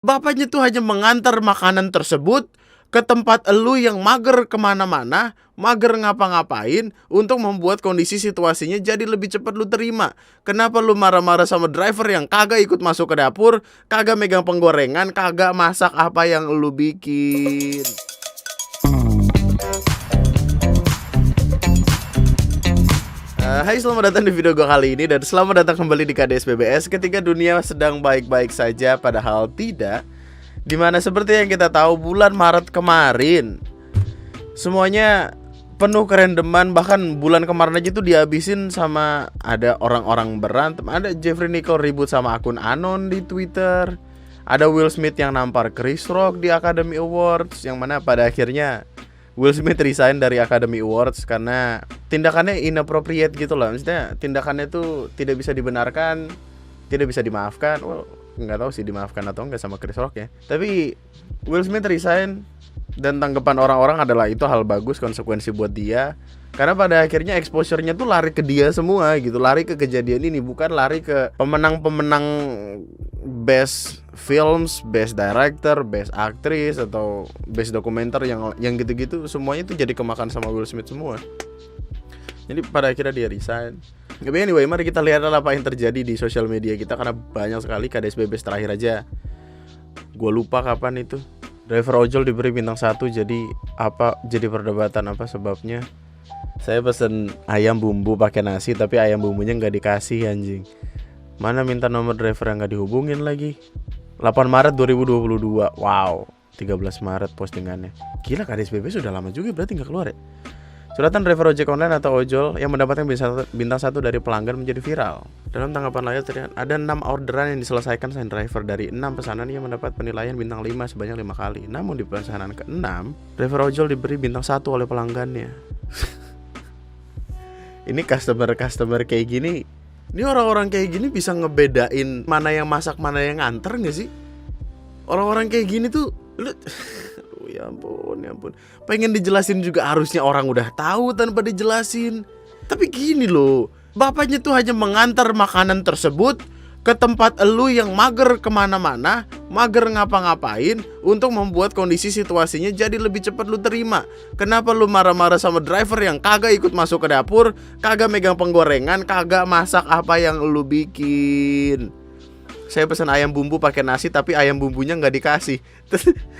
Bapaknya tuh hanya mengantar makanan tersebut ke tempat elu yang mager kemana-mana, mager ngapa-ngapain, untuk membuat kondisi situasinya jadi lebih cepat lu terima. Kenapa lu marah-marah sama driver yang kagak ikut masuk ke dapur, kagak megang penggorengan, kagak masak apa yang lu bikin? Hai, selamat datang di video gue kali ini dan selamat datang kembali di KDS BBS ketika dunia sedang baik-baik saja padahal tidak. Dimana seperti yang kita tahu bulan Maret kemarin semuanya penuh kerandoman, bahkan bulan kemarin aja tuh dihabisin sama ada orang-orang berantem. Ada Jeffrey Nicole ribut sama akun anon di Twitter. Ada Will Smith yang nampar Chris Rock di Academy Awards, yang mana pada akhirnya Will Smith resign dari Academy Awards karena tindakannya inappropriate gitu loh. Maksudnya tindakannya tuh tidak bisa dibenarkan, tidak bisa dimaafkan. Well, nggak tahu sih dimaafkan atau enggak sama Chris Rock ya. Tapi Will Smith resign dan tanggapan orang-orang adalah itu hal bagus, konsekuensi buat dia. Karena pada akhirnya exposure-nya tuh lari ke dia semua gitu, lari ke kejadian ini, bukan lari ke pemenang-pemenang best films, best director, best actress atau best dokumenter yang gitu-gitu. Semuanya tuh jadi kemakan sama Will Smith semua. Jadi pada akhirnya dia resign. Tapi anyway, mari kita lihat apa yang terjadi di sosial media kita, karena banyak sekali. KDS BBS terakhir aja gue lupa kapan itu driver ojol diberi bintang 1. Jadi perdebatan apa sebabnya. Saya pesen ayam bumbu pakai nasi tapi ayam bumbunya nggak dikasih, anjing. Mana minta nomor driver yang nggak dihubungin lagi. 8 Maret 2022. Wow, 13 Maret postingannya. Gila, KDS BBS sudah lama juga berarti nggak keluar ya. Suratan driver ojek online atau ojol yang mendapatkan bintang 1 dari pelanggan menjadi viral. Dalam tanggapan layar terlihat ada 6 orderan yang diselesaikan sang driver. Dari 6 pesanan yang mendapat penilaian bintang 5 sebanyak 5 kali. Namun di pesanan ke-6, driver ojol diberi bintang 1 oleh pelanggannya. Ini customer kayak gini, ini orang-orang kayak gini bisa ngebedain mana yang masak, mana yang nganter gak sih? Orang-orang kayak gini tuh ya ampun. Pengen dijelasin juga harusnya orang udah tahu tanpa dijelasin. Tapi gini loh, bapaknya tuh hanya mengantar makanan tersebut ke tempat elu yang mager kemana-mana, mager ngapa-ngapain, untuk membuat kondisi situasinya jadi lebih cepat lu terima. Kenapa lu marah-marah sama driver yang kagak ikut masuk ke dapur, kagak megang penggorengan, kagak masak apa yang lu bikin? Saya pesan ayam bumbu pakai nasi tapi ayam bumbunya nggak dikasih.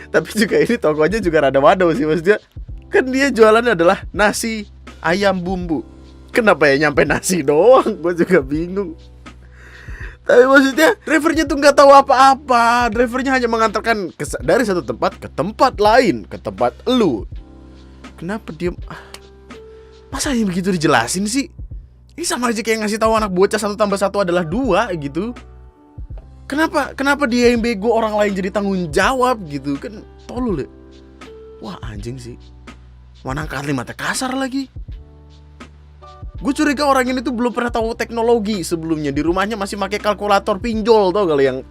Tapi juga ini tokonya juga rada waduh sih, maksudnya kan dia jualannya adalah nasi ayam bumbu. Kenapa ya nyampe nasi doang? Gue juga bingung. Tapi maksudnya drivernya tuh nggak tahu apa-apa. Drivernya hanya mengantarkan dari satu tempat ke tempat lain, ke tempat elu. Kenapa dia masa yang begitu dijelasin sih? Ini sama aja kayak ngasih tahu anak bocah 1 tambah 1 adalah 2 gitu. Kenapa dia yang bego, orang lain jadi tanggung jawab gitu? Kan tolol ya. Wah, anjing sih. Mana kalimatnya kasar lagi. Gue curiga orang ini tuh belum pernah tahu teknologi sebelumnya. Di rumahnya masih pakai kalkulator pinjol, tau kali yang.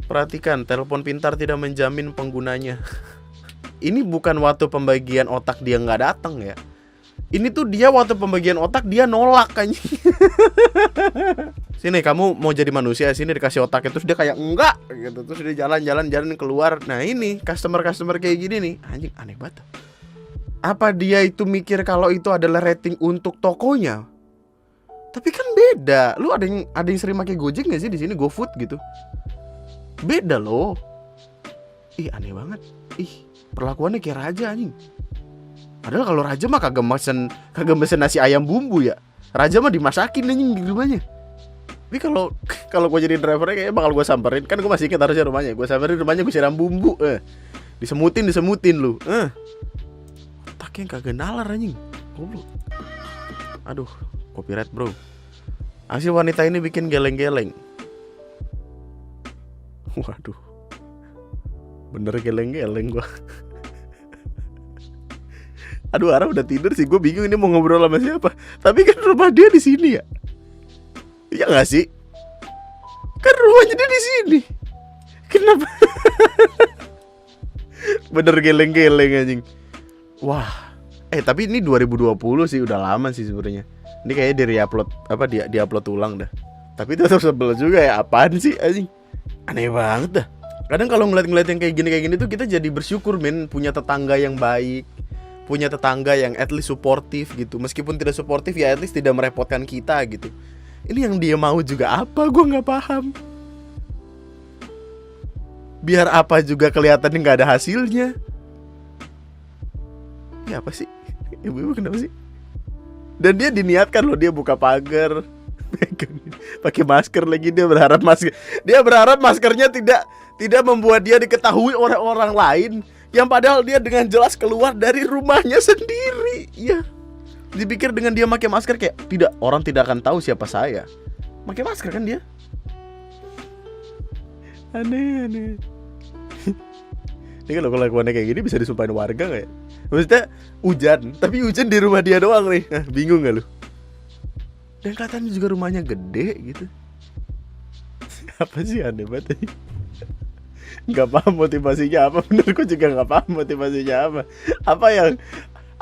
Perhatikan, telepon pintar tidak menjamin penggunanya. Ini bukan waktu pembagian otak dia nggak datang ya. Ini tuh dia waktu pembagian otak dia nolak kan. Sini kamu mau jadi manusia, sini dikasih otaknya. Terus dia kayak enggak gitu. Terus dia jalan keluar. Nah ini customer kayak gini nih, anjing aneh banget. Apa dia itu mikir kalau itu adalah rating untuk tokonya? Tapi kan beda. Lu ada yang sering pakai Gojek nggak sih di sini, GoFood gitu? Beda loh. Ih, aneh banget. Ih, perlakuannya kayak raja anjing. Padahal kalau raja mah kagak mesen nasi ayam bumbu ya. Raja mah dimasakin anjing di rumahnya. Tapi kalau gue jadi drivernya kayaknya bakal gue samperin. Kan gue masih ingat harusnya rumahnya. Gue samperin rumahnya, gue siram bumbu. Disemutin lu. Otaknya kagak nalar anjing. Goblok. Aduh, copyright bro. Hasil wanita ini bikin geleng-geleng. Waduh. Bener geleng-geleng gue. Aduh, Ara udah tidur sih. Gue bingung ini mau ngobrol sama siapa. Tapi kan rumah dia di sini ya. Iya nggak sih? Kan rumahnya dia di sini. Kenapa? Bener geleng-geleng anjing. Wah. Tapi ini 2020 sih, udah lama sih sebenarnya. Ini kayaknya di-upload ulang dah. Tapi itu tetap sebel juga ya, apaan sih anjing? Aneh banget dah. Kadang kalau ngeliat yang kayak gini tuh kita jadi bersyukur men, punya tetangga yang baik, punya tetangga yang at least suportif gitu. Meskipun tidak suportif ya at least tidak merepotkan kita gitu. Ini yang dia mau juga apa? Gue nggak paham. Biar apa juga kelihatannya nggak ada hasilnya. Ya apa sih? Ibu-ibu kenapa sih? Dan dia diniatkan loh, dia buka pagar, pakai masker lagi, dia berharap maskernya tidak membuat dia diketahui oleh orang lain, yang padahal dia dengan jelas keluar dari rumahnya sendiri. Ya, dipikir dengan dia pakai masker kayak orang tidak akan tahu siapa saya. Pakai masker kan dia. Aneh. Ini kalau kelakuannya kayak gini bisa disumpahin warga gak ya? Maksudnya hujan, tapi hujan di rumah dia doang nih. Bingung gak lu? Dan katanya juga rumahnya gede gitu. Apa sih, aneh banget. Gak paham motivasinya apa. Bener, gue juga gak paham motivasinya apa.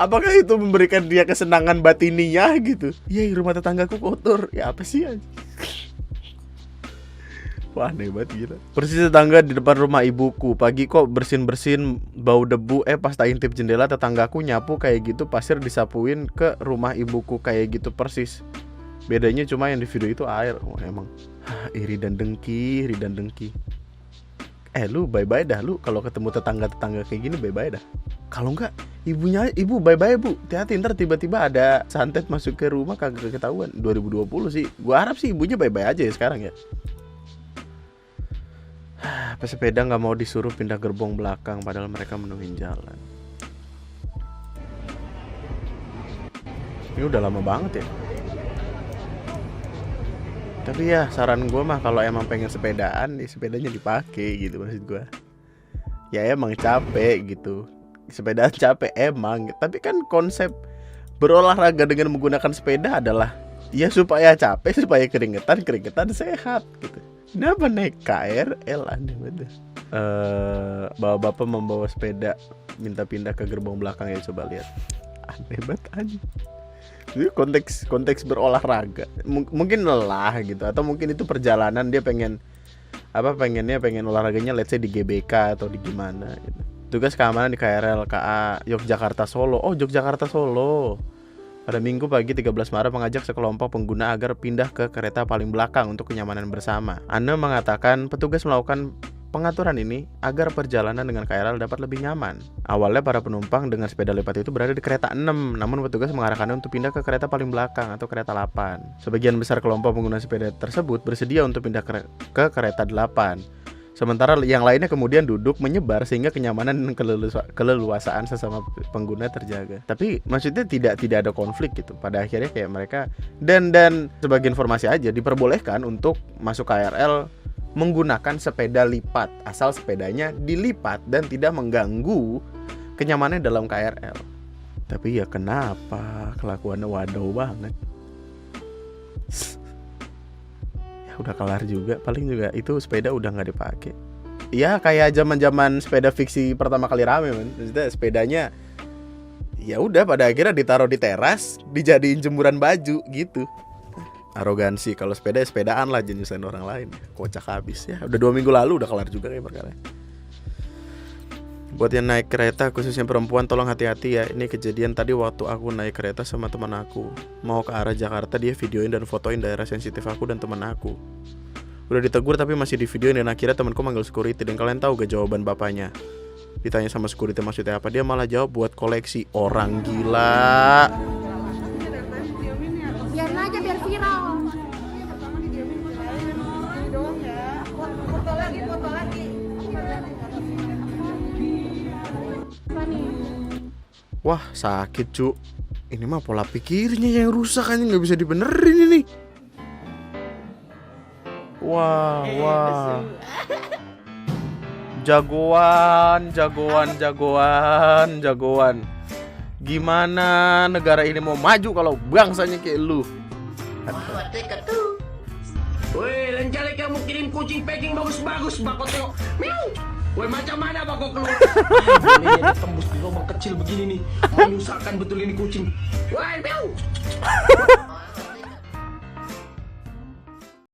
Apakah itu memberikan dia kesenangan batiniah gitu? Iya, rumah tetanggaku kotor. Ya apa sih aja? Wah, aneh banget gila. Persis tetangga di depan rumah ibuku. Pagi kok bersin-bersin bau debu. Pas tak intip jendela tetanggaku nyapu kayak gitu, pasir disapuin ke rumah ibuku kayak gitu persis. Bedanya cuma yang di video itu air. Oh emang iri dan dengki. Lu bye-bye dah lu kalau ketemu tetangga-tetangga kayak gini, bye-bye dah. Kalau enggak, ibu bye-bye bu. Hati-hati ntar tiba-tiba ada santet masuk ke rumah kagak ketahuan. 2020 sih. Gua harap sih ibunya bye-bye aja ya sekarang ya. Pesepeda nggak mau disuruh pindah gerbong belakang padahal mereka menuhin jalan. Ini udah lama banget ya. Tapi ya saran gue mah kalau emang pengen sepedaan, ya sepedanya dipakai gitu maksud gue. Ya emang capek gitu. Sepedaan capek emang. Tapi kan konsep berolahraga dengan menggunakan sepeda adalah ya supaya capek, supaya keringetan sehat gitu. Kenapa naik KRL, aneh banget. Bapak membawa sepeda minta pindah ke gerbong belakang ya, coba lihat. Aneh banget aja. Ini konteks berolahraga. Mungkin lelah gitu, atau mungkin itu perjalanan dia pengen olahraganya let's say di GBK atau di gimana gitu. Tugas keamanan di KRL KA Yogyakarta Solo. Oh, Yogyakarta Solo. Pada Minggu pagi 13 Maret mengajak sekelompok pengguna agar pindah ke kereta paling belakang untuk kenyamanan bersama. Anda mengatakan petugas melakukan pengaturan ini agar perjalanan dengan KRL dapat lebih nyaman. Awalnya para penumpang dengan sepeda lipat itu berada di kereta 6, namun petugas mengarahkannya untuk pindah ke kereta paling belakang atau kereta 8. Sebagian besar kelompok pengguna sepeda tersebut bersedia untuk pindah ke kereta 8. Sementara yang lainnya kemudian duduk menyebar sehingga kenyamanan dan keleluasaan sesama pengguna terjaga. Tapi maksudnya tidak ada konflik gitu. Pada akhirnya kayak mereka dan sebagai informasi aja diperbolehkan untuk masuk KRL menggunakan sepeda lipat asal sepedanya dilipat dan tidak mengganggu kenyamanan dalam KRL. Tapi ya kenapa kelakuannya waduh banget. Udah kelar juga, paling juga itu sepeda udah nggak dipakai. Ya kayak zaman sepeda fiksi pertama kali rame men. Maksudnya sepedanya ya udah pada akhirnya ditaruh di teras, dijadiin jemuran baju gitu. Arogansi, kalau sepedaan lah, jangan nyusahin orang lain. Kocak habis ya. Udah 2 minggu lalu udah kelar juga kayak perkara. Buat yang naik kereta khususnya perempuan tolong hati-hati ya. Ini kejadian tadi waktu aku naik kereta sama teman aku. Mau ke arah Jakarta, dia videoin dan fotoin daerah sensitif aku dan teman aku. Udah ditegur tapi masih di videoin dan akhirnya temanku manggil security. Dan kalian tahu gak jawaban bapaknya? Ditanya sama security maksudnya apa, dia malah jawab buat koleksi. Orang gila. Biarin aja biar viral. Foto lagi. Wah sakit cu. Ini mah pola pikirnya yang rusak aja, gak bisa dibenerin ini. Wah Jagoan. Gimana negara ini mau maju kalau bangsanya kayak lu? Woi, lain kali kamu kirim kucing packing bagus-bagus, bako tengok. Miau. Woi, macam mana bako keluar? Ini tembus di lubang kecil begini nih. Menyusahkan betul ini kucing. Woi, miau.